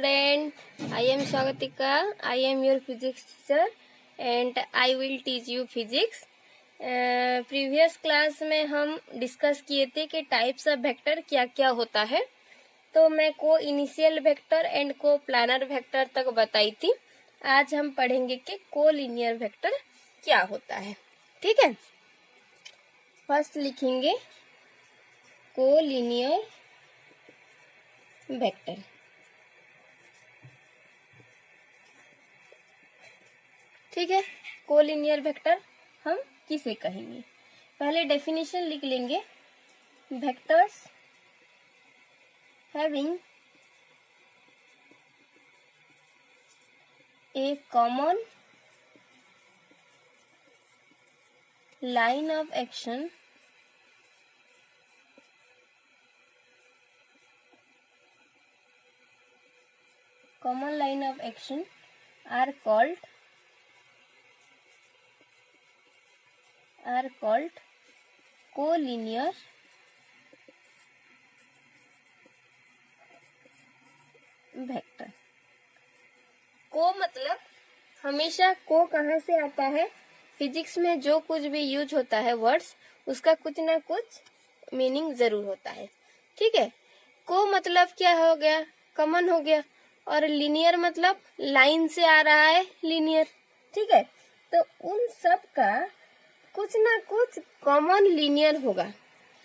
student, I am Swagatika. I am your physics teacher and I will teach you physics. Previous class में हम discuss किए थे कि types of vector क्या क्या होता है। तो मैं को इनिशियल वेक्टर एंड को प्लानर वेक्टर तक बताई थी। आज हम पढ़ेंगे कि को लीनियर वेक्टर क्या होता है। ठीक है, फर्स्ट लिखेंगे को लीनियर वेक्टर। ठीक है, कोलिनियर वेक्टर हम किसे कहेंगे? पहले डेफिनेशन लिख लेंगे। Vectors having a common line of action are called collinear vector. को मतलब हमेशा को कहाँ से आता है? फिजिक्स में जो कुछ भी यूज होता है वर्ड्स, उसका कुछ ना कुछ मीनिंग जरूर होता है। ठीक है, को मतलब क्या हो गया? कॉमन हो गया। और लीनियर मतलब लाइन से आ रहा है, लीनियर। ठीक है, तो उन सब का कुछ ना कुछ कॉमन लीनियर होगा।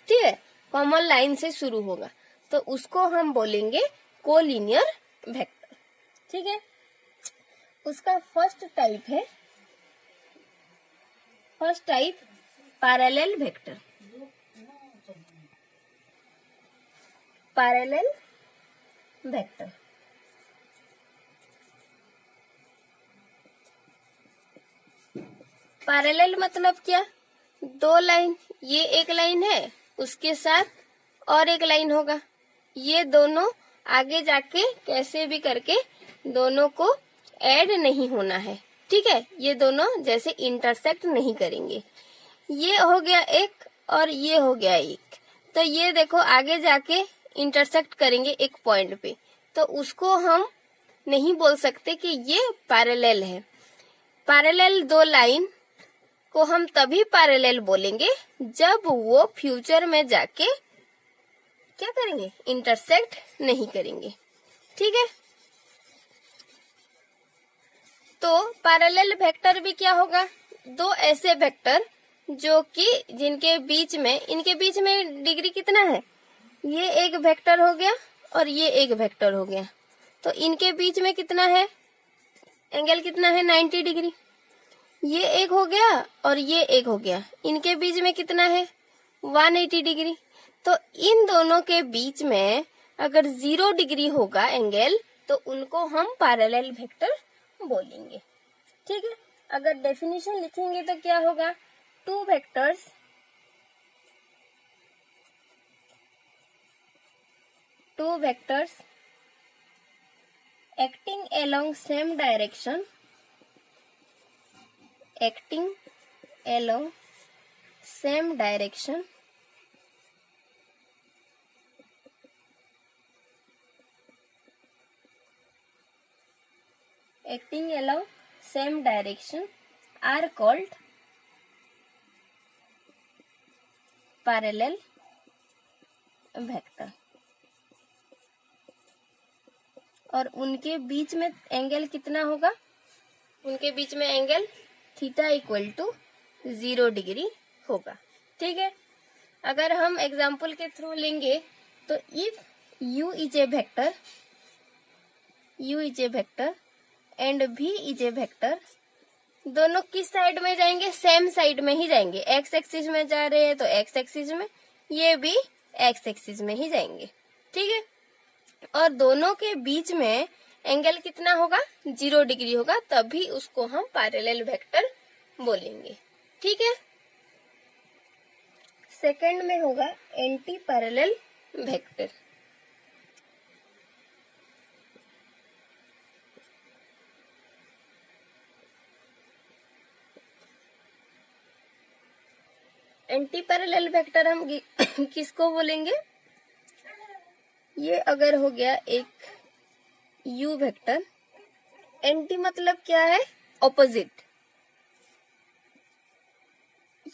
ठीक है, कॉमन लाइन से शुरू होगा, तो उसको हम बोलेंगे कोलिनियर वेक्टर। ठीक है, उसका first type parallel vector. Parallel vector parallel मतलब क्या? दो लाइन, ये एक लाइन है, उसके साथ और एक लाइन होगा। ये दोनों आगे जाके कैसे भी करके दोनों को ऐड नहीं होना है। ठीक है, ये दोनों जैसे इंटरसेक्ट नहीं करेंगे। ये हो गया एक और ये हो गया एक, तो ये देखो आगे जाके इंटरसेक्ट करेंगे एक पॉइंट पे, तो उसको हम नहीं बोल सकते कि ये पैरेलल है। पैरेलल दो लाइन को हम तभी पैरेलल बोलेंगे जब वो फ्यूचर में जाके क्या करेंगे? इंटरसेक्ट नहीं करेंगे। ठीक है, तो पैरेलल वेक्टर भी क्या होगा? दो ऐसे वेक्टर जो कि इनके बीच में डिग्री कितना है? ये एक वेक्टर हो गया और ये एक वेक्टर हो गया, तो इनके बीच में कितना है? एंगल कितना है? 90 डिग्री। ये एक हो गया और ये एक हो गया, इनके बीच में कितना है? 180 डिग्री। तो इन दोनों के बीच में अगर 0 डिग्री होगा एंगल, तो उनको हम पैरेलल वेक्टर बोलेंगे। ठीक है, अगर डेफिनेशन लिखेंगे तो क्या होगा? Two vectors acting along same direction are called parallel vector. और उनके बीच में एंगल कितना होगा? उनके बीच में angle theta equal to 0 degree होगा। ठीक है, अगर हम एग्जाम्पल के थ्रू लेंगे तो if u is a vector and v is a vector, दोनों किस साइड में जाएंगे? सेम साइड में ही जाएंगे। एक्स एक्सिस में जा रहे हैं तो एक्स एक्सिस में, ये भी एक्स एक्सिस में ही जाएंगे। ठीक है, और दोनों के बीच में एंगल कितना होगा? 0 डिग्री होगा, तभी उसको हम पैरेलल वेक्टर बोलेंगे। ठीक है, सेकंड में होगा anti parallel vector. Anti parallel vector हम किसको बोलेंगे? ये अगर हो गया एक u वेक्टर, एंटी मतलब क्या है, ऑपोजिट।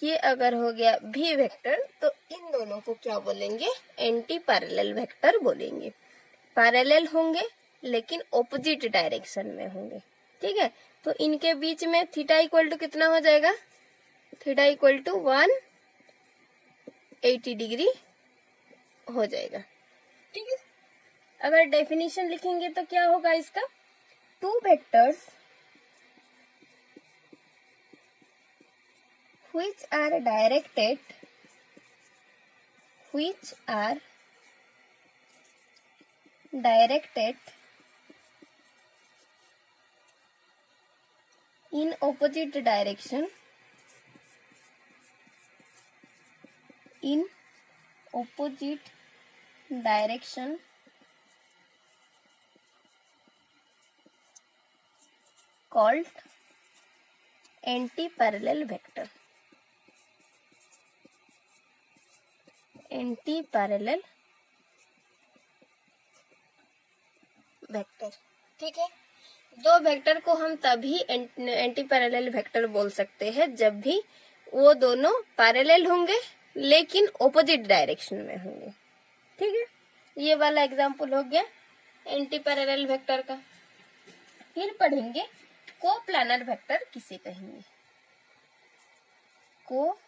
ये अगर हो गया v वेक्टर तो इन दोनों को क्या बोलेंगे, एंटी पैरेलल वेक्टर बोलेंगे। पैरेलल होंगे लेकिन ऑपोजिट डायरेक्शन में होंगे, ठीक है। तो इनके बीच में थीटा इक्वल टू कितना हो जाएगा, थीटा इक्वल टू 180 डिग्री हो जाएगा, ठीक है। अगर डेफिनेशन लिखेंगे तो क्या होगा इसका, two vectors which are directed in opposite direction called anti-parallel vector, anti-parallel vector, ठीक है। दो वेक्टर को हम तभी एंटी पैरेलल वेक्टर बोल सकते हैं जब भी वो दोनों पैरेलल होंगे लेकिन ऑपोजिट डायरेक्शन में होंगे, ठीक है। ये वाला एग्जांपल हो गया एंटी पैरेलल वेक्टर का। फिर पढ़ेंगे कोप्लानर वेक्टर किसे कहेंगे, कोप्लानर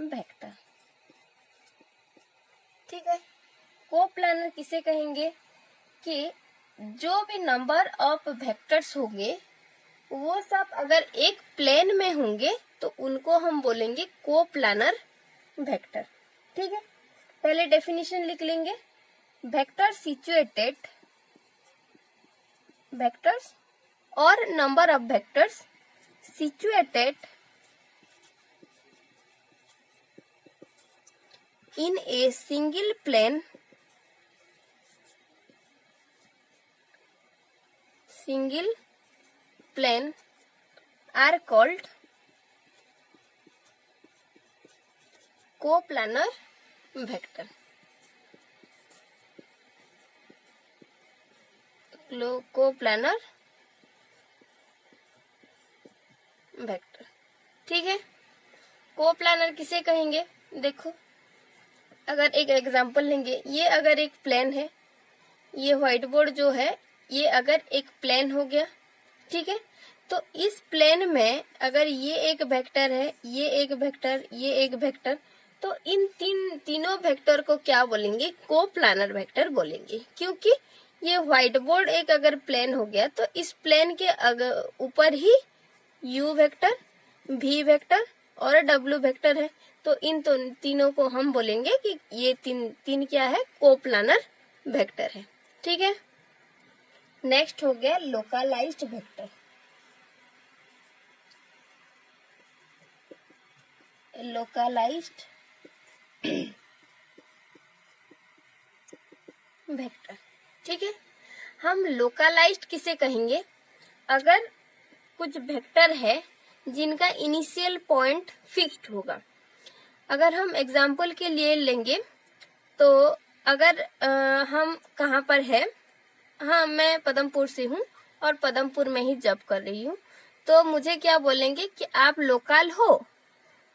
वेक्टर, ठीक है। कोप्लानर किसे कहेंगे कि जो भी नंबर ऑफ वेक्टर्स होंगे वो सब अगर एक प्लेन में होंगे तो उनको हम बोलेंगे कोप्लानर वेक्टर, ठीक है। पहले डेफिनेशन लिख लेंगे, वेक्टर्स और number of vectors situated in a single plane are called coplanar vector. Coplanar vector, ठीक है। कोप्लानर किसे कहेंगे, देखो अगर एक एग्जांपल लेंगे, ये अगर एक प्लेन है, ये व्हाइट बोर्ड जो है ये अगर एक प्लेन हो गया, ठीक है। तो इस प्लेन में अगर ये एक वेक्टर है, ये एक वेक्टर, ये एक वेक्टर, तो इन तीनों वेक्टर को क्या बोलेंगे, कोप्लानर वेक्टर बोलेंगे। क्योंकि ये व्हाइट बोर्ड एक अगर प्लेन हो गया तो इस प्लेन के ऊपर ही u वेक्टर, v वेक्टर और w वेक्टर है, तो इन तीनों को हम बोलेंगे कि ये तीन क्या है, कोप्लानर वेक्टर है, ठीक है। नेक्स्ट हो गया लोकलाइज्ड वेक्टर। लोकलाइज्ड वेक्टर, ठीक है। हम लोकलाइज्ड किसे कहेंगे, अगर कुछ वेक्टर है जिनका इनिशियल पॉइंट फिक्स्ड होगा। अगर हम एग्जाम्पल के लिए लेंगे तो अगर हम कहाँ पर है, हाँ मैं पदमपुर से हूँ और पदमपुर में ही जॉब कर रही हूँ, तो मुझे क्या बोलेंगे कि आप लोकल हो।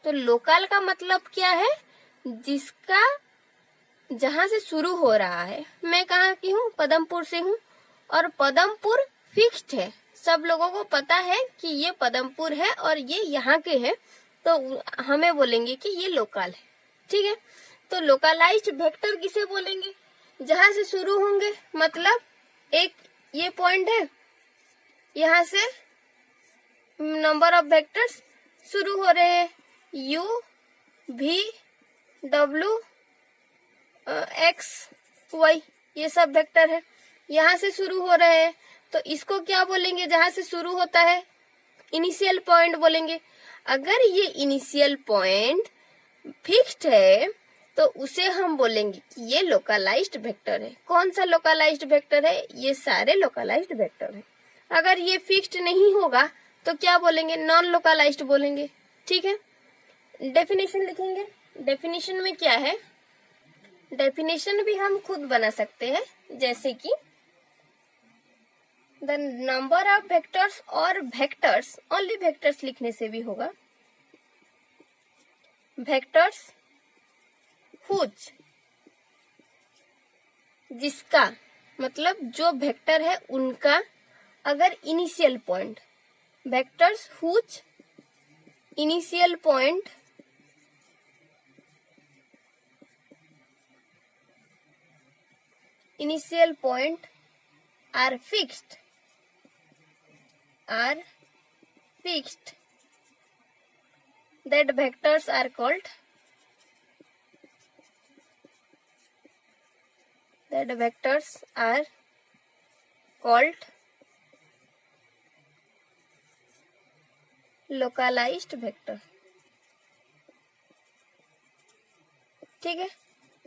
तो लोकल का मतलब क्या है, जिसका जहां से शुरू हो रहा है। मैं कहाँ की हूँ, पदमपुर से हूँ और पदमपुर फिक्स्ड है, सब लोगों को पता है कि ये पदमपुर है और ये यहाँ के है, तो हमें बोलेंगे कि ये लोकल है, ठीक है। तो लोकलाइज्ड वेक्टर किसे बोलेंगे, जहां से शुरू होंगे, मतलब एक ये पॉइंट है, यहाँ से नंबर ऑफ वेक्टर्स शुरू हो रहे हैं, u v w x y, ये सब वेक्टर है, यहाँ से शुरू हो रहे हैं, तो इसको क्या बोलेंगे, जहां से शुरू होता है, इनिशियल पॉइंट बोलेंगे। अगर ये इनिशियल पॉइंट फिक्स्ड है तो उसे हम बोलेंगे कि ये लोकलाइज्ड वेक्टर है। कौन सा लोकलाइज्ड वेक्टर है, ये सारे लोकलाइज्ड वेक्टर है। अगर ये फिक्स्ड नहीं होगा तो क्या बोलेंगे, नॉन लोकलाइज्ड बोलेंगे, ठीक है। डेफिनेशन लिखेंगे, डेफिनेशन में क्या है, डेफिनेशन भी हम खुद बना सकते हैं, जैसे कि द नंबर ऑफ वेक्टर्स और वेक्टर्स, ओनली वेक्टर्स लिखने से भी होगा, वेक्टर्स हुज, जिसका मतलब जो वेक्टर है उनका अगर initial point, vectors whose initial point are fixed, that vectors are called localized vector। ठीक है,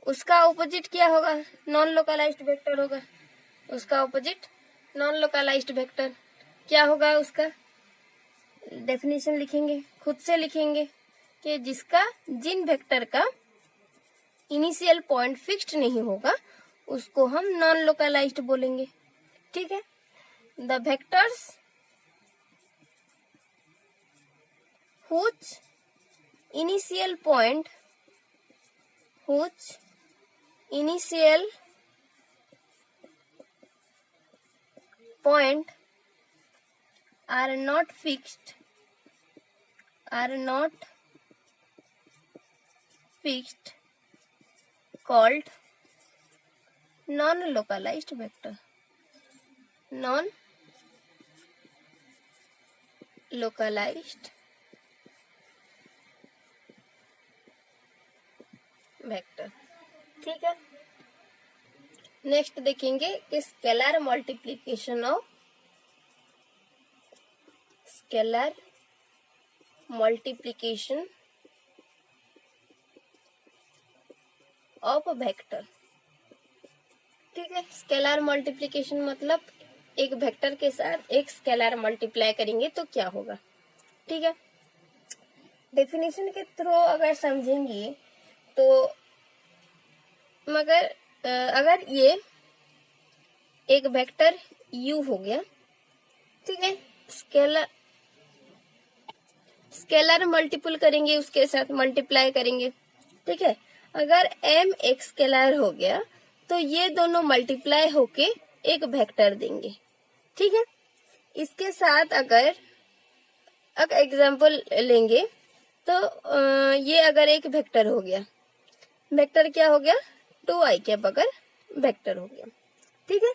उसका ऑपोजिट क्या होगा? नॉन लोकलाइज्ड वेक्टर होगा। उसका ऑपोजिट नॉन लोकलाइज्ड वेक्टर क्या होगा? उसका डेफिनेशन लिखेंगे, खुद से लिखेंगे कि जिन वेक्टर का इनिशियल पॉइंट फिक्स्ड नहीं होगा उसको हम नॉन लोकलाइज्ड बोलेंगे। ठीक है, the vectors whose initial point are not fixed called non-localized vector। non-localized vector. ठीक है, नेक्स्ट देखेंगे कि स्केलर मल्टीप्लिकेशन ऑफ वेक्टर। ठीक है, स्केलर मल्टीप्लिकेशन मतलब एक वेक्टर के साथ एक स्केलर मल्टीप्लाई करेंगे तो क्या होगा। ठीक है, डेफिनेशन के थ्रू अगर समझेंगे तो मगर अगर ये एक वेक्टर u हो गया, ठीक है, स्केलर मल्टीपल करेंगे, उसके साथ मल्टीप्लाई करेंगे। ठीक है, अगर m एक स्केलर हो गया तो ये दोनों मल्टीप्लाई होके एक वेक्टर देंगे। ठीक है, इसके साथ अगर एग्जांपल लेंगे तो ये अगर एक वेक्टर हो गया, वेक्टर क्या हो गया? 2i कैप अगर वेक्टर हो गया। ठीक है,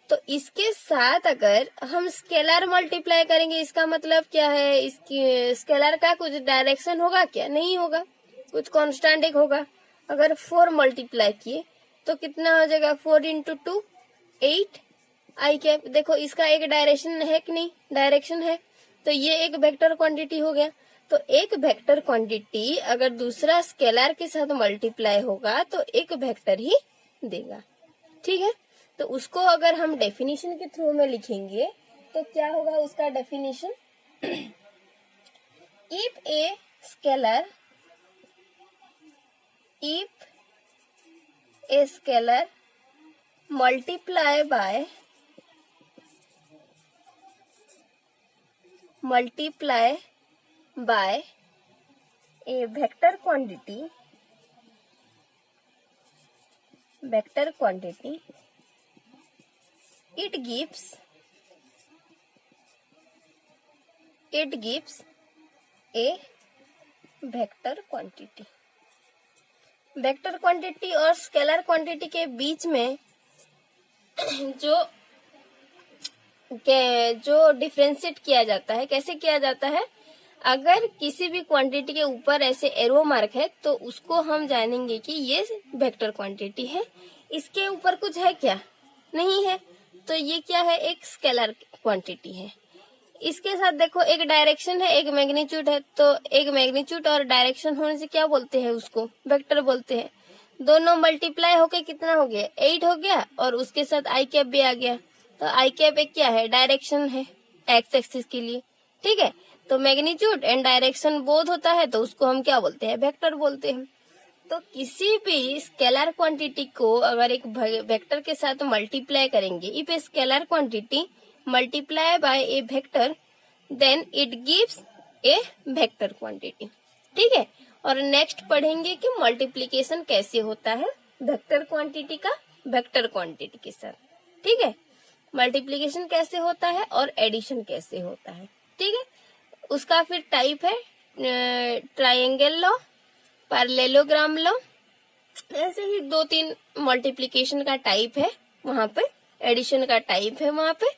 तो इसके साथ अगर हम स्केलर मल्टीप्लाई करेंगे, इसका मतलब क्या है? इसकी स्केलर का कुछ डायरेक्शन होगा क्या? नहीं होगा, कुछ कांस्टेंट एक होगा। अगर 4 मल्टीप्लाई किए तो कितना हो जाएगा? 4 इंटू 2 8 आई कैप। देखो इसका एक डायरेक्शन है कि नहीं? डायरेक्शन है, तो ये एक वेक्टर क्वांटिटी हो गया। तो एक वेक्टर क्वांटिटी अगर दूसरा स्केलर के साथ मल्टीप्लाई होगा तो एक वेक्टर ही देगा। ठीक है, तो उसको अगर हम डेफिनेशन के थ्रू में लिखेंगे तो क्या होगा उसका definition? If a scalar multiply by a vector quantity, it gives a vector quantity. Vector quantity और स्केलर क्वांटिटी के बीच में जो डिफरेंशिएट किया जाता है, कैसे किया जाता है? अगर किसी भी क्वांटिटी के ऊपर ऐसे एरो मार्क है तो उसको हम जानेंगे कि ये वेक्टर क्वांटिटी है। इसके ऊपर कुछ है क्या? नहीं है, तो ये क्या है? एक स्केलर क्वांटिटी है। इसके साथ देखो एक डायरेक्शन है, एक मैग्नीट्यूड है, तो एक मैग्नीट्यूड और डायरेक्शन होने से क्या बोलते हैं? उसको वेक्टर बोलते हैं। दोनों मल्टीप्लाई होके कितना हो गया? 8 हो गया, और उसके साथ आई कैप भी आ गया। तो आई कैप एक क्या है? डायरेक्शन है एक्स एक्सिस के लिए। ठीक है, तो मैग्नीट्यूड एंड डायरेक्शन बोथ होता है तो उसको हम क्या बोलते हैं? वेक्टर बोलते हैं। तो किसी भी स्केलर क्वांटिटी को अगर एक वेक्टर के साथ मल्टीप्लाई करेंगे, if a scalar quantity multiply by a vector then it gives a vector quantity. ठीक है, और नेक्स्ट पढ़ेंगे कि मल्टीप्लीकेशन कैसे होता है वेक्टर क्वांटिटी का वेक्टर क्वांटिटी के साथ। ठीक है, मल्टीप्लीकेशन कैसे होता है और एडिशन कैसे होता है। ठीक है, उसका फिर टाइप है ट्रायंगल लॉ, पैरेललोग्राम लॉ, ऐसे ही 2-3 मल्टीप्लीकेशन का टाइप है वहां पे, एडिशन का टाइप है वहां पे।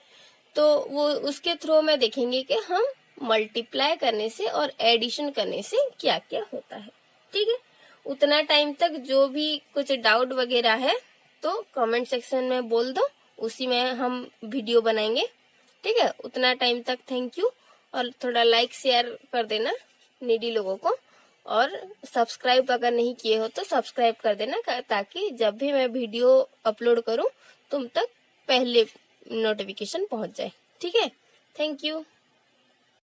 तो वो उसके थ्रू में देखेंगे कि हम मल्टीप्लाई करने से और एडिशन करने से क्या क्या होता है। ठीक है, उतना टाइम तक जो भी कुछ डाउट वगैरह है तो कमेंट सेक्शन में बोल दो, उसी में हम वीडियो बनाएंगे। ठीक है, उतना टाइम तक थैंक यू, और थोड़ा लाइक शेयर कर देना नीडी लोगों को, और सब्सक्राइब अगर नहीं किए हो तो सब्सक्राइब कर देना, ताकि जब भी मैं वीडियो अपलोड करूं तुम तक पहले नोटिफिकेशन पहुंच जाए। ठीक है, थैंक यू।